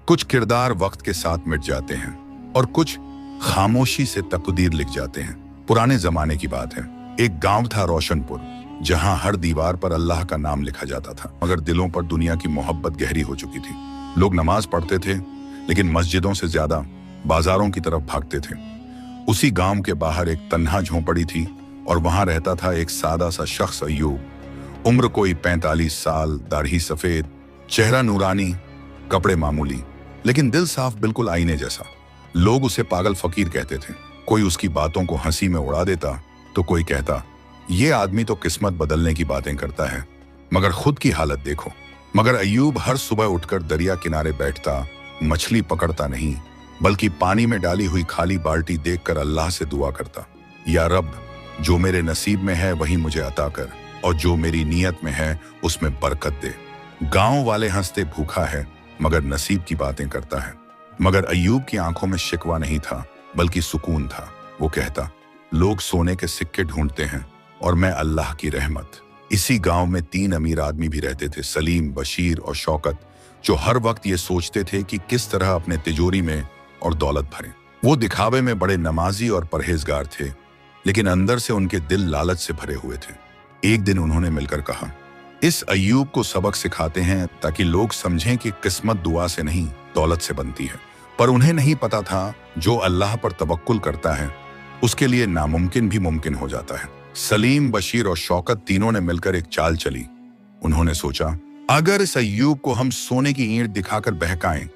कुछ किरदार वक्त के साथ मिट जाते हैं और कुछ खामोशी से तकदीर लिख जाते हैं। पुराने जमाने की बात है। एक गांव था रोशनपुर, जहां हर दीवार पर अल्लाह का नाम लिखा जाता था, मगर दिलों पर दुनिया की मोहब्बत गहरी हो चुकी थी। लोग नमाज पढ़ते थे, लेकिन मस्जिदों से ज्यादा बाजारों की तरफ भागते थे। उसी गांव के बाहर एक तन्हा झोंपड़ी थी और वहां रहता था एक सादा सा शख्स, अय्यूब। उम्र कोई 45 साल, दाढ़ी सफेद, चेहरा नूरानी, कपड़े मामूली, लेकिन दिल साफ, बिल्कुल आईने जैसा। लोग उसे पागल फकीर कहते थे। कोई उसकी बातों को हंसी में उड़ा देता तो कोई कहता, ये आदमी तो किस्मत बदलने की बातें करता है, मगर खुद की हालत देखो। मगर अय्यूब हर सुबह उठकर दरिया किनारे बैठता, मछली पकड़ता नहीं, बल्कि पानी में डाली हुई खाली बाल्टी देखकर अल्लाह से दुआ करता, या रब, जो मेरे नसीब में है वही मुझे अता कर, और जो मेरी नीयत में है उसमें बरकत दे। गांव वाले हंसते, भूखा है मगर नसीब की बातें करता है। मगर अय्यूब की आंखों में शिकवा नहीं था, बल्कि सुकून था। वो कहता, लोग सोने के सिक्के ढूंढते हैं और मैं अल्लाह की रहमत। इसी गांव में 3 अमीर आदमी भी रहते थे, सलीम, बशीर और शौकत, जो हर वक्त ये सोचते थे कि किस तरह अपने तिजोरी में और दौलत भरें। वो दिखावे में बड़े नमाजी और परहेजगार थे, लेकिन अंदर से उनके दिल लालच से भरे हुए थे। एक दिन उन्होंने मिलकर कहा, इस अय्यूब को सबक सिखाते हैं ताकि लोग समझें कि किस्मत दुआ से नहीं, दौलत से बनती है। पर उन्हें नहीं पता था, जो अल्लाह पर तवक्कुल करता है उसके लिए नामुमकिन भी मुमकिन हो जाता है। सलीम, बशीर और शौकत तीनों ने मिलकर एक चाल चली। उन्होंने सोचा, अगर इस अय्यूब को हम सोने की ईंट दिखाकर बहकाएं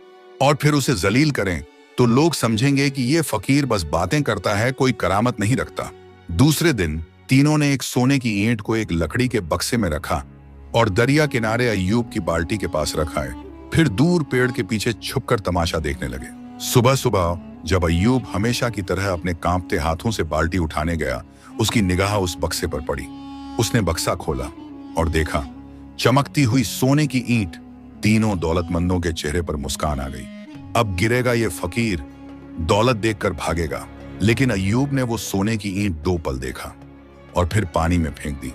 और फिर उसे जलील करें तो लोग समझेंगे कि ये फकीर बस बातें करता है, कोई करामत नहीं रखता। दूसरे दिन तीनों ने एक सोने की ईंट को एक लकड़ी के बक्से में रखा और दरिया किनारे अय्यूब की बाल्टी के पास रखाए। फिर दूर पेड़ के पीछे छुपकर तमाशा देखने लगे। सुबह सुबह जब अय्यूब हमेशा की तरह अपने कांपते हाथों से बाल्टी उठाने गया, उसकी निगाह उस बक्से पर पड़ी। उसने बक्सा खोला और देखा, चमकती हुई सोने की ईंट। तीनों दौलतमंदों के चेहरे पर मुस्कान आ गई। अब गिरेगा ये फकीर, दौलत देखकर भागेगा। लेकिन अय्यूब ने वो सोने की ईंट 2 पल देखा और फिर पानी में फेंक दी।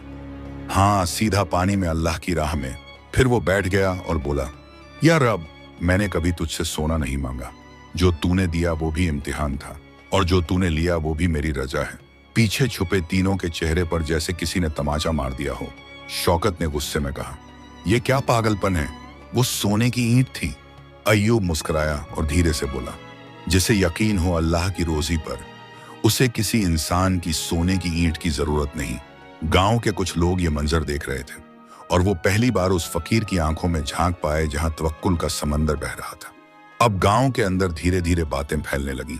हाँ, सीधा पानी में, अल्लाह की राह में। फिर वो बैठ गया और बोला, या रब, मैंने कभी तुझसे सोना नहीं मांगा। जो तूने दिया वो भी इम्तिहान था, और जो तूने लिया वो भी मेरी रजा है। पीछे छुपे तीनों के चेहरे पर जैसे किसी ने तमाचा मार दिया हो। शौकत ने गुस्से में कहा, ये क्या पागलपन है, वो सोने की ईंट थी। अय्यूब मुस्कुराया और धीरे से बोला, जिसे यकीन हो अल्लाह की रोजी पर, उसे किसी इंसान की सोने की ईंट की जरूरत नहीं। गांव के कुछ लोग ये मंजर देख रहे थे और वो पहली बार उस फकीर की आंखों में झांक पाए जहां तवक्कुल का समंदर बह रहा था। अब गांव के अंदर धीरे धीरे बातें फैलने लगी।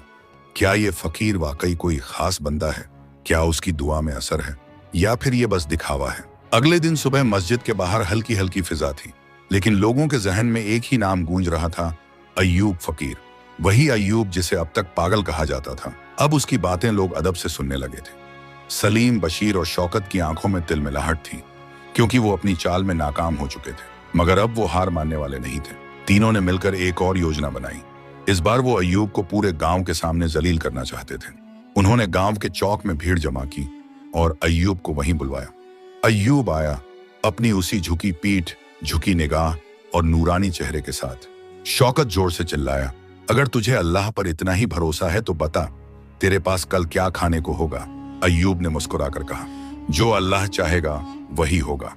क्या ये फकीर वाकई कोई खास बंदा है? क्या उसकी दुआ में असर है, या फिर ये बस दिखावा है? अगले दिन सुबह मस्जिद के बाहर हल्की हल्की फिजा थी, लेकिन लोगों के जहन में एक ही नाम गूंज रहा था, अय्यूब फकीर। वही अय्यूब जिसे अब तक पागल कहा जाता था। अब उसकी बातें लोग अदब से सुनने लगे थे। सलीम, बशीर और शौकत की आंखों में तिलमिलाहट थी, क्योंकि वो अपनी चाल में नाकाम हो चुके थे, मगर अब वो हार मानने वाले नहीं थे। तीनों ने मिलकर एक और योजना बनाई। इस बार वो अय्यूब को पूरे गांव के सामने जलील करना चाहते थे। उन्होंने गांव के चौक में भीड़ जमा की और अय्यूब को वहीं बुलवाया। अय्यूब आया, अपनी उसी झुकी पीठ, झुकी निगाह और नूरानी चेहरे के साथ। शौकत जोर से चिल्लाया, अगर तुझे अल्लाह पर इतना ही भरोसा है तो बता, तेरे पास कल क्या खाने को होगा? अय्यूब ने मुस्कुराकर कहा, जो अल्लाह चाहेगा वही होगा,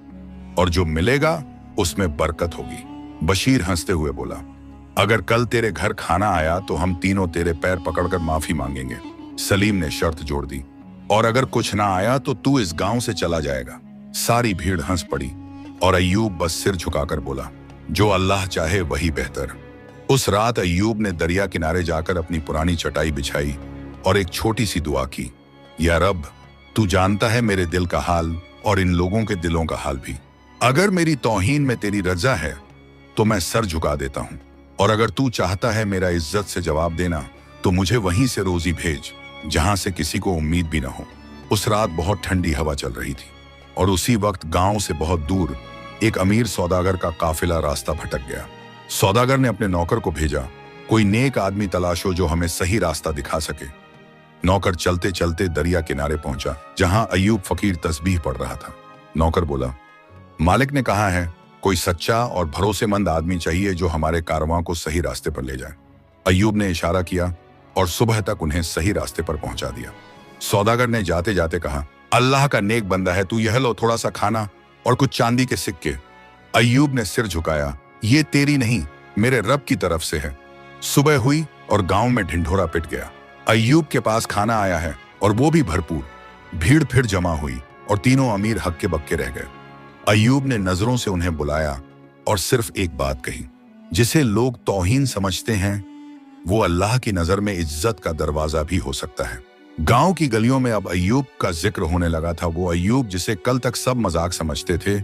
और जो मिलेगा उसमें बरकत होगी। बशीर हंसते हुए बोला, अगर कल तेरे घर खाना आया तो हम तीनों तेरे पैर पकड़कर माफी मांगेंगे। सलीम ने शर्त जोड़ दी, और अगर कुछ ना आया तो तू इस गांव से चला जाएगा। सारी भीड़ हंस पड़ी और अय्यूब बस सिर झुकाकर बोला, जो अल्लाह चाहे वही बेहतर। उस रात अय्यूब ने दरिया किनारे जाकर अपनी पुरानी चटाई बिछाई और एक छोटी सी दुआ की, या रब, तू जानता है मेरे दिल का हाल और इन लोगों के दिलों का हाल भी। अगर मेरी तौहीन में तेरी रजा है तो मैं सर झुका देता हूं, और अगर तू चाहता है मेरा इज्जत से जवाब देना तो मुझे वहीं से रोजी भेज जहां से किसी को उम्मीद भी ना हो। उस रात बहुत ठंडी हवा चल रही थी और उसी वक्त गांव से बहुत दूर एक अमीर सौदागर का काफिला रास्ता भटक गया। सौदागर ने अपने नौकर को भेजा, कोई नेक आदमी तलाशो जो हमें सही रास्ता दिखा सके। नौकर चलते चलते दरिया किनारे पहुंचा, जहां अय्यूब फकीर तस्बीह पढ़ रहा था। नौकर बोला, मालिक ने कहा है कोई सच्चा और भरोसेमंद आदमी चाहिए जो हमारे कारवां को सही रास्ते पर ले जाए। अय्यूब ने इशारा किया और सुबह तक उन्हें सही रास्ते पर पहुंचा दिया। सौदागर ने जाते जाते कहा, अल्लाह का नेक बंदा है तू, यह लो थोड़ा सा खाना और कुछ चांदी के सिक्के। अय्यूब ने सिर झुकाया, ये तेरी नहीं, मेरे रब की तरफ से है। सुबह हुई और गांव में ढिंढोरा पिट गया। अय्यूब के पास खाना आया है और वो भी भरपूर। भीड़ फिर जमा हुई और तीनों अमीर हक्के बक्के रह गए। अय्यूब ने नजरों से उन्हें बुलाया और सिर्फ एक बात कही, जिसे लोग तौहीन समझते हैं वो अल्लाह की नजर में इज्जत का दरवाजा भी हो सकता है। गांव की गलियों में अब अय्यूब का जिक्र होने लगा था। वो अय्यूब जिसे कल तक सब मजाक समझते थे,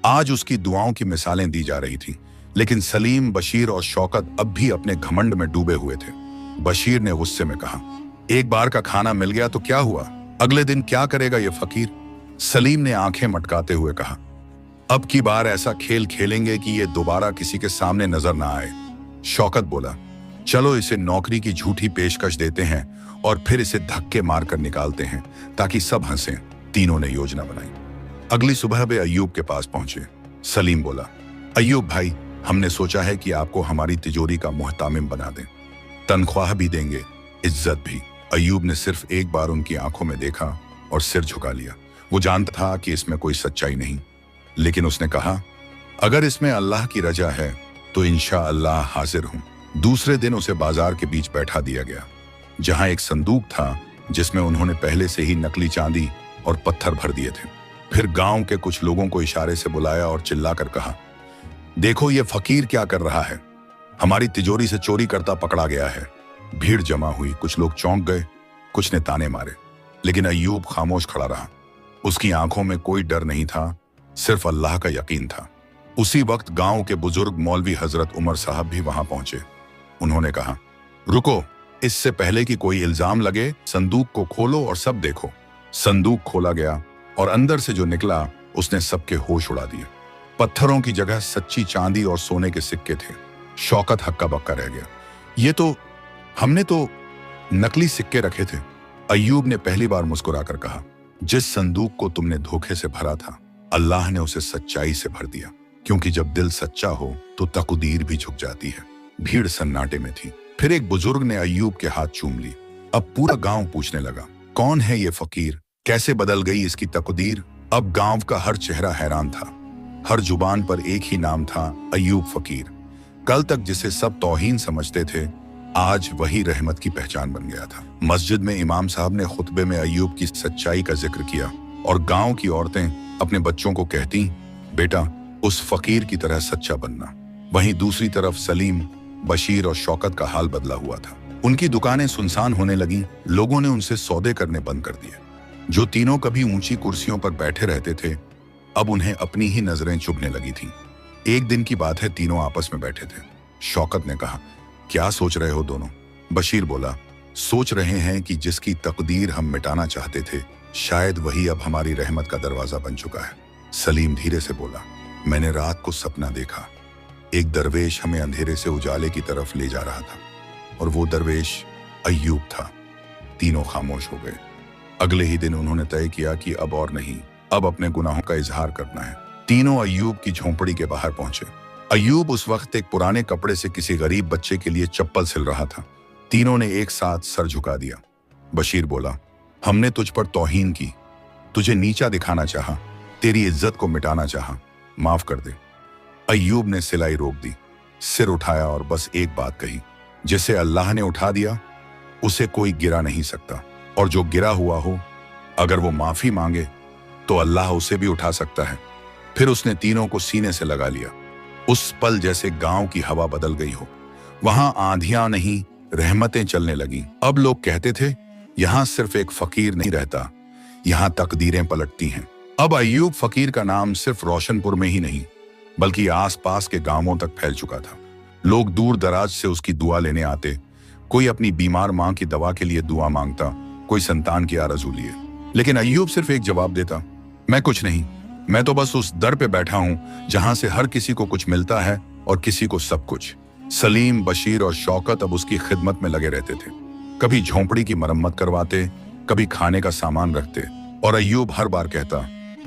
आज उसकी दुआओं की मिसालें दी जा रही थी। लेकिन सलीम, बशीर और शौकत अब भी अपने घमंड में डूबे हुए थे। बशीर ने गुस्से में कहा, एक बार का खाना मिल गया तो क्या हुआ, अगले दिन क्या करेगा ये फकीर। सलीम ने आंखें मटकाते हुए कहा, अब की बार ऐसा खेल खेलेंगे कि ये दोबारा किसी के सामने नजर ना आए। शौकत बोला, चलो इसे नौकरी की झूठी पेशकश देते हैं और फिर इसे धक्के मारकर निकालते हैं ताकि सब हंसें। तीनों ने योजना बनाई। अगली सुबह वे अय्यूब के पास पहुंचे। सलीम बोला, अय्यूब भाई, हमने सोचा है कि आपको हमारी तिजोरी का मुहतामिम बना दें, तनख्वाह भी देंगे, इज्जत भी। अय्यूब ने सिर्फ एक बार उनकी आंखों में देखा और सिर झुका लिया। वो जानता था कि इसमें कोई सच्चाई नहीं, लेकिन उसने कहा, अगर इसमें अल्लाह की रजा है तो इंशाअल्लाह हाजिर हूं। दूसरे दिन उसे बाजार के बीच बैठा दिया गया, जहां एक संदूक था जिसमें उन्होंने पहले से ही नकली चांदी और पत्थर भर दिए थे। फिर गांव के कुछ लोगों को इशारे से बुलाया और चिल्लाकर कहा, देखो ये फकीर क्या कर रहा है, हमारी तिजोरी से चोरी करता पकड़ा गया है। भीड़ जमा हुई, कुछ लोग चौंक गए, कुछ ने ताने मारे, लेकिन अय्यूब खामोश खड़ा रहा। उसकी आंखों में कोई डर नहीं था, सिर्फ अल्लाह का यकीन था। उसी वक्त गांव के बुजुर्ग मौलवी हजरत उमर साहब भी वहां पहुंचे। उन्होंने कहा, रुको, इससे पहले कि कोई इल्जाम लगे, संदूक को खोलो और सब देखो। संदूक खोला गया और अंदर से जो निकला उसने सबके होश उड़ा दिए। पत्थरों की जगह सच्ची चांदी और सोने के सिक्के थे। शौकत हक्का बक्का रह गया, ये तो हमने तो नकली सिक्के रखे थे। अय्यूब ने पहली बार मुस्कुराकर कहा, जिस संदूक को तुमने धोखे से भरा था, अल्लाह ने उसे सच्चाई से भर दिया, क्योंकि जब दिल सच्चा हो तो तकदीर भी झुक जाती है। भीड़ सन्नाटे में थी। फिर एक बुजुर्ग ने अय्यूब के हाथ चूम ली। अब पूरा गांव पूछने लगा, कौन है ये फकीर, कैसे बदल गई इसकी तकदीर। अब गांव का हर चेहरा हैरान था, हर जुबान पर एक ही नाम था, अय्यूब फकीर। कल तक जिसे सब तौहीन समझते थे, आज वही रहमत की पहचान बन गया था। मस्जिद में इमाम साहब ने खुतबे में अय्यूब की सच्चाई का जिक्र किया और गांव की औरतें अपने बच्चों को कहती, बेटा उस फकीर की तरह सच्चा बनना। वहीं दूसरी तरफ सलीम, बशीर और शौकत का हाल बदला हुआ था। उनकी दुकानें सुनसान होने लगी, लोगों ने उनसे सौदे करने बंद कर दिए। जो तीनों कभी ऊंची कुर्सियों पर बैठे रहते थे, अब उन्हें अपनी ही नजरें चुभने लगी थीं। एक दिन की बात है, तीनों आपस में बैठे थे। शौकत ने कहा, क्या सोच रहे हो दोनों? बशीर बोला, सोच रहे हैं कि जिसकी तकदीर हम मिटाना चाहते थे, शायद वही अब हमारी रहमत का दरवाजा बन चुका है। सलीम धीरे से बोला, मैंने रात को सपना देखा, एक दरवेश हमें अंधेरे से उजाले की तरफ ले जा रहा था और वो दरवेश अय्यूब था। तीनों खामोश हो गए। अगले ही दिन उन्होंने तय किया कि अब और नहीं, अब अपने गुनाहों का इजहार करना है। तीनों अय्यूब की झोंपड़ी के बाहर पहुंचे। अय्यूब उस वक्त एक पुराने कपड़े से किसी गरीब बच्चे के लिए चप्पल सिल रहा था। तीनों ने एक साथ सर झुका दिया। बशीर बोला, हमने तुझ पर तौहीन की, तुझे नीचा दिखाना चाहा, तेरी इज्जत को मिटाना चाहा, माफ कर दे। अय्यूब ने सिलाई रोक दी, सिर उठाया और बस एक बात कही, जिसे अल्लाह ने उठा दिया उसे कोई गिरा नहीं सकता, और जो गिरा हुआ हो अगर वो माफी मांगे तो अल्लाह उसे भी उठा सकता है। फिर उसने तीनों को सीने से लगा लिया। उस पल जैसे गांव की हवा बदल गई हो। वहां आंधियां नहीं, रहमतें चलने लगीं। अब लोग कहते थे, यहां सिर्फ एक फकीर नहीं रहता, यहां तकदीरें पलटती हैं। अब अय्यूब फकीर का नाम सिर्फ रोशनपुर में ही नहीं, बल्कि आसपास के गांवों तक फैल चुका था। लोग दूर दराज से उसकी दुआ लेने आते। कोई अपनी बीमार मां की दवा के लिए दुआ मांगता, कोई संतान की आरज़ू लिए। लेकिन अय्यूब सिर्फ एक जवाब देता, मैं कुछ नहीं, मैं तो बस उस दर पे बैठा हूं जहां से हर किसी को कुछ मिलता है और किसी को सब कुछ। सलीम, बशीर और शौकत अब उसकी खिदमत में लगे रहते थे। कभी झोंपड़ी की मरम्मत करवाते, कभी खाने का सामान रखते, और अय्यूब हर बार कहता,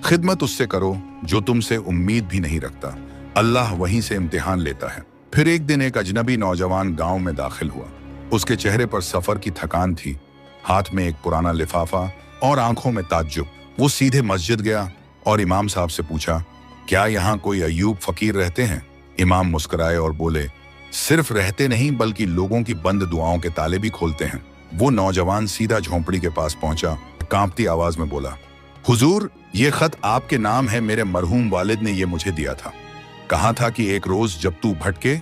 खिदमत उससे करो जो तुमसे उम्मीद भी नहीं रखता, अल्लाह वहीं से इम्तिहान लेता है। फिर एक दिन एक अजनबी नौजवान गांव में दाखिल हुआ। उसके चेहरे पर सफर की थकान थी, हाथ में एक पुराना लिफाफा और आंखों में ताज्जुब। वो सीधे मस्जिद गया और इमाम साहब से पूछा, क्या यहाँ कोई अय्यूब फकीर रहते हैं? इमाम मुस्कुराए और बोले, सिर्फ रहते नहीं बल्कि लोगों की बंद दुआओं के ताले भी खोलते हैं। वो नौजवान सीधा झोंपड़ी के पास पहुंचा, कांपती आवाज में बोला, हुजूर, ये खत आपके नाम है। मेरे मरहूम वालिद ने ये मुझे दिया था। कहा था कि एक रोज जब तू भटके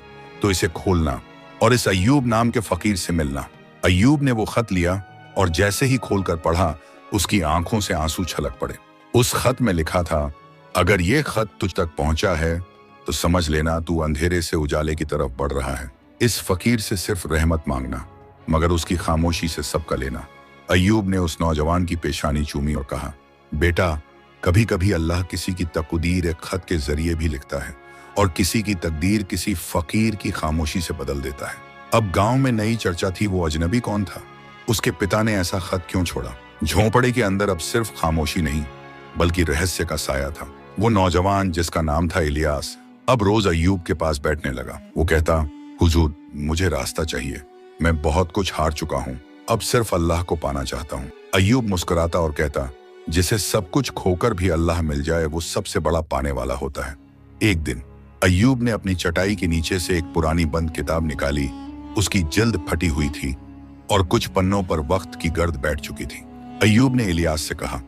तो इसे खोलना और इस अय्यूब नाम के फकीर से मिलना। अय्यूब ने वो खत लिया और जैसे ही खोलकर पढ़ा, उसकी आंखों से आंसू छलक पड़े। उस खत में लिखा था, अगर ये खत तुझ तक पहुंचा है तो समझ लेना तू अंधेरे से उजाले की तरफ बढ़ रहा है। इस फकीर से सिर्फ रहमत मांगना, मगर उसकी खामोशी से सबका लेना। अय्यूब ने उस नौजवान की पेशानी चूमी और कहा, बेटा, कभी कभी अल्लाह किसी की तकदीर एक खत के जरिए भी लिखता है और किसी की तकदीर किसी फकीर की खामोशी से बदल देता है। अब गांव में नई चर्चा थी, वो अजनबी कौन था? उसके पिता ने ऐसा खत क्यों छोड़ा? झोंपड़े के अंदर अब सिर्फ खामोशी नहीं बल्कि रहस्य का साया था। वो नौजवान जिसका नाम था इलियास अब रोज अय्यूब के पास बैठने लगा। वो कहता, हुजूर, मुझे रास्ता चाहिए। मैं बहुत कुछ हार चुका हूँ, अब सिर्फ अल्लाह को पाना चाहता हूँ। अय्यूब मुस्कुराता और कहता, जिसे सब कुछ खोकर भी अल्लाह मिल जाए वो सबसे बड़ा पाने वाला होता है। एक दिन अय्यूब ने अपनी चटाई के नीचे से एक पुरानी बंद किताब निकाली। उसकी जिल्द फटी हुई थी और कुछ पन्नों पर वक्त की गर्द बैठ चुकी थी। अय्यूब ने इलियास से कहा,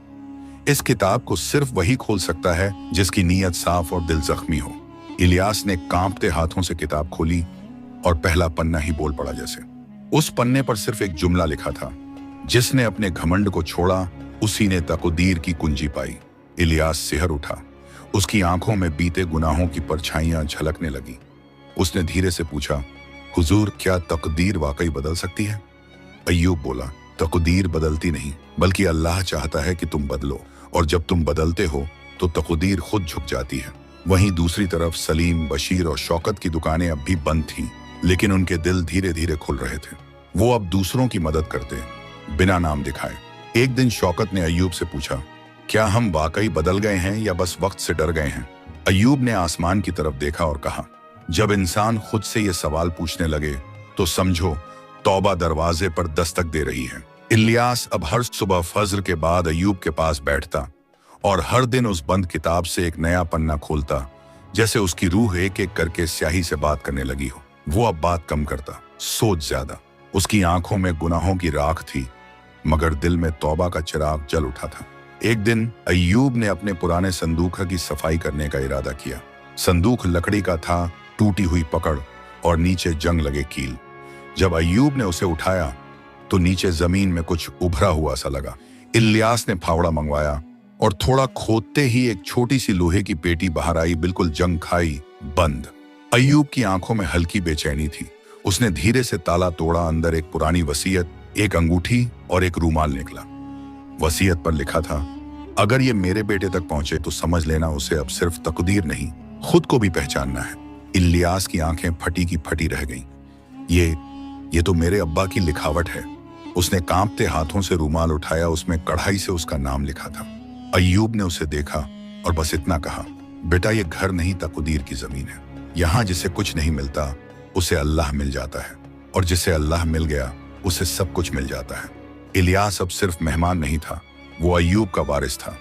इस किताब को सिर्फ वही खोल सकता है जिसकी नीयत साफ और दिल जख्मी हो। इलियास ने कांपते हाथों से किताब खोली और पहला पन्ना ही बोल पड़ा जैसे। उस पन्ने पर सिर्फ एक जुमला लिखा था, जिसने अपने घमंड को छोड़ा उसी ने तकदीर की कुंजी पाई। इलियास सिहर उठा, उसकी आंखों में बीते गुनाहों की परछाइयां झलकने लगी। उसने धीरे से पूछा, हुजूर, क्या तकदीर वाकई बदल सकती है? अय्यूब बोला, तकदीर बदलती नहीं बल्कि अल्लाह चाहता है कि तुम बदलो, और जब तुम बदलते हो तो तकदीर खुद झुक जाती है। वहीं दूसरी तरफ सलीम, बशीर और शौकत की दुकानें अब भी बंद थीं, लेकिन उनके दिल धीरे धीरे खुल रहे थे। वो अब दूसरों की मदद करते, बिना नाम दिखाए। एक दिन शौकत ने अय्यूब से पूछा, क्या हम वाकई बदल गए हैं या बस वक्त से डर गए हैं? अय्यूब ने आसमान की तरफ देखा और कहा, जब इंसान खुद से ये सवाल पूछने लगे तो समझो तौबा दरवाजे पर दस्तक दे रही है। इलियास अब हर सुबह फज्र के बाद अय्यूब के पास बैठता और हर दिन उस बंद किताब से एक नया पन्ना खोलता, जैसे उसकी रूह एक एक करके स्याही से बात करने लगी हो। वो अब बात कम करता, सोच ज्यादा। उसकी आंखों में गुनाहों की राख थी, मगर दिल में तौबा का चिराग जल उठा था। एक दिन अय्यूब ने अपने पुराने संदूक की सफाई करने का इरादा किया। संदूक लकड़ी का था, टूटी हुई पकड़ और नीचे जंग लगे कील। जब अय्यूब ने उसे उठाया तो नीचे जमीन में कुछ उभरा हुआ सा लगा। इलियास ने फावड़ा मंगवाया और थोड़ा खोदते ही एक छोटी सी लोहे की पेटी बाहर आई, बिल्कुल जंग खाई, बंद। अय्यूब की आंखों में हल्की बेचैनी थी। उसने धीरे से ताला तोड़ा। अंदर एक पुरानी वसीयत, एक अंगूठी और एक रूमाल निकला। वसीयत पर लिखा था, अगर ये मेरे बेटे तक पहुंचे तो समझ लेना उसे अब सिर्फ तकदीर नहीं, खुद को भी पहचानना है। इलियास की आंखें फटी की फटी रह गईं। ये तो मेरे अब्बा की लिखावट है। उसने कांपते हाथों से रूमाल उठाया, उसमें कढ़ाई से उसका नाम लिखा था। अय्यूब ने उसे देखा और बस इतना कहा, बेटा, ये घर नहीं तकदीर की जमीन है। यहाँ जिसे कुछ नहीं मिलता उसे अल्लाह मिल जाता है, और जिसे अल्लाह मिल गया उसे सब कुछ मिल जाता है। इलियास अब सिर्फ मेहमान नहीं था, वो अय्यूब का वारिस था।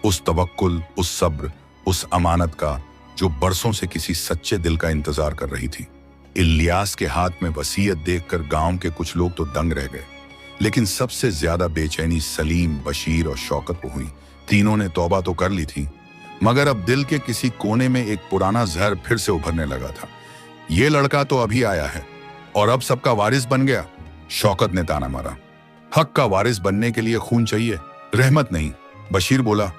उस तवक्कुल, उस सब्र, उस अमानत का जो बरसों से किसी सच्चे दिल का इंतजार कर रही थी। इलियास के हाथ में वसीयत देखकर गांव के कुछ लोग तो दंग रह गए, लेकिन सबसे ज्यादा बेचैनी सलीम, बशीर और शौकत को हुई। तीनों ने तौबा तो कर ली थी, मगर अब दिल के किसी कोने में एक पुराना जहर फिर से उभरने लगा था। ये लड़का तो अभी आया है और अब सबका वारिस बन गया। शौकत ने ताना मारा, हक का वारिस बनने के लिए खून चाहिए, रहमत नहीं। बशीर बोला,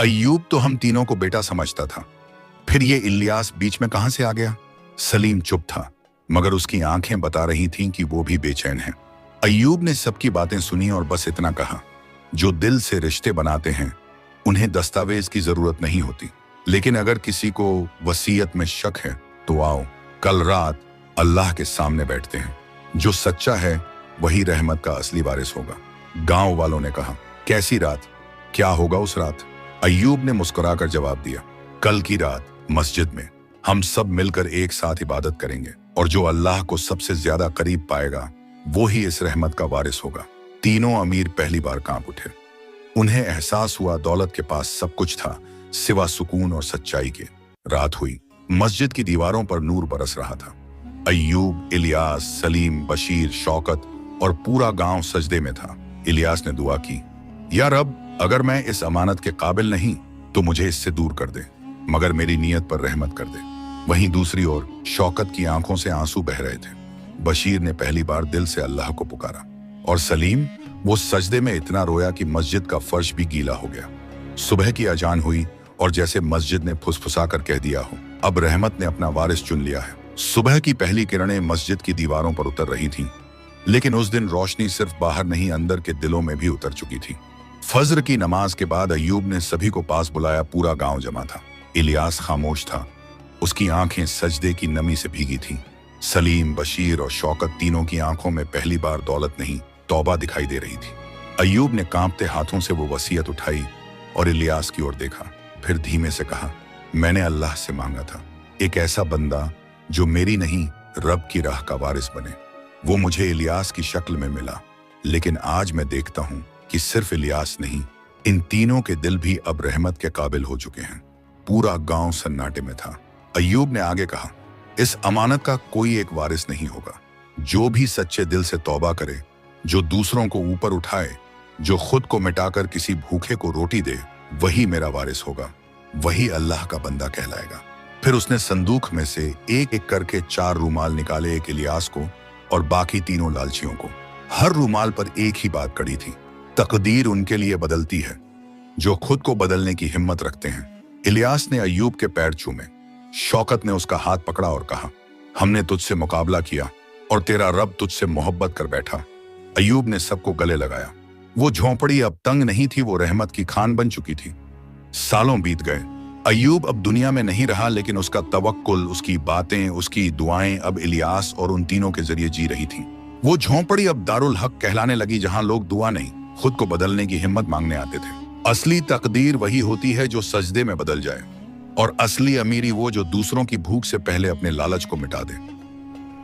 अय्यूब तो हम तीनों को बेटा समझता था, फिर ये इलियास बीच में कहां से आ गया? सलीम चुप था, मगर उसकी आंखें बता रही थीं कि वो भी बेचैन है। अय्यूब ने सबकी बातें सुनी और बस इतना कहा, जो दिल से रिश्ते बनाते हैं उन्हें दस्तावेज की जरूरत नहीं होती, लेकिन अगर किसी को वसीयत में शक है तो आओ, कल रात अल्लाह के सामने बैठते हैं। जो सच्चा है वही रहमत का असली वारिस होगा। गांव वालों ने कहा, कैसी रात? क्या होगा उस रात? अय्यूब ने मुस्कुराकर जवाब दिया, कल की रात मस्जिद में हम सब मिलकर एक साथ इबादत करेंगे और जो अल्लाह को सबसे ज्यादा करीब पाएगा वो ही इस रहमत का वारिस होगा। तीनों अमीर पहली बार कांप उठे। उन्हें एहसास हुआ दौलत के पास सब कुछ था सिवा सुकून और सच्चाई के। रात हुई, मस्जिद की दीवारों पर नूर बरस रहा था। अय्यूब, इलियास, सलीम, बशीर, शौकत और पूरा गांव सजदे में था। इलियास ने दुआ की, या रब, अगर मैं इस अमानत के काबिल नहीं तो मुझे इससे दूर कर दे, मगर मेरी नीयत पर रहमत कर दे। वहीं दूसरी ओर शौकत की आंखों से आंसू बह रहे थे। बशीर ने पहली बार दिल से अल्लाह को पुकारा और सलीम, वो सजदे में इतना रोया कि मस्जिद का फर्श भी गीला हो गया। सुबह की अजान हुई और जैसे मस्जिद ने फुसफुसा कर कह दिया हो, अब रहमत ने अपना वारिस चुन लिया है। सुबह की पहली किरणें मस्जिद की दीवारों पर उतर रही थीं, लेकिन उस दिन रोशनी सिर्फ बाहर नहीं अंदर के दिलों में भी उतर चुकी थी। फज्र की नमाज के बाद अय्यूब ने सभी को पास बुलाया। पूरा गांव जमा था। इलियास खामोश था, उसकी आंखें सजदे की नमी से भीगी थीं। सलीम, बशीर और शौकत तीनों की आंखों में पहली बार दौलत नहीं तौबा दिखाई दे रही थी। अय्यूब ने कांपते हाथों से वो वसीयत उठाई और इलियास की ओर देखा, फिर धीमे से कहा, मैंने अल्लाह से मांगा था एक ऐसा बंदा जो मेरी नहीं रब की राह का वारिस बने। वो मुझे इलियास की शक्ल में मिला, लेकिन आज मैं देखता हूं कि सिर्फ इलियास नहीं, इन तीनों के दिल भी अब रहमत के काबिल हो चुके हैं। पूरा गांव सन्नाटे में था। अय्यूब ने आगे कहा, इस अमानत का कोई एक वारिस नहीं होगा। जो भी सच्चे दिल से तौबा करे, जो दूसरों को ऊपर उठाए, जो खुद को मिटाकर किसी भूखे को रोटी दे, वही मेरा वारिस होगा, वही अल्लाह का बंदा कहलाएगा। फिर उसने संदूक में से एक एक करके 4 रूमाल निकाले, एक इलियास को और बाकी तीनों लालचियों को। हर रूमाल पर एक ही बात कड़ी थी, तकदीर उनके लिए बदलती है जो खुद को बदलने की हिम्मत रखते हैं। इलियास ने अय्यूब के पैर चूमे। शौकत ने उसका हाथ पकड़ा और कहा, हमने तुझसे मुकाबला किया और तेरा रब तुझसे मोहब्बत कर बैठा। अय्यूब ने सबको गले लगाया। वो झोंपड़ी अब तंग नहीं थी, वो रहमत की खान बन चुकी थी। सालों बीत गए। अय्यूब अब दुनिया में नहीं रहा, लेकिन उसका तवक्कुल, उसकी बातें, उसकी दुआएं अब इलियास और उन तीनों के जरिए जी रही थीं। वो झोंपड़ी अब दारुल हक कहलाने लगी, जहां लोग दुआ नहीं, खुद को बदलने की हिम्मत मांगने आते थे। असली तकदीर वही होती है जो सजदे में बदल जाए, और असली अमीरी वो जो दूसरों की भूख से पहले अपने लालच को मिटा दे।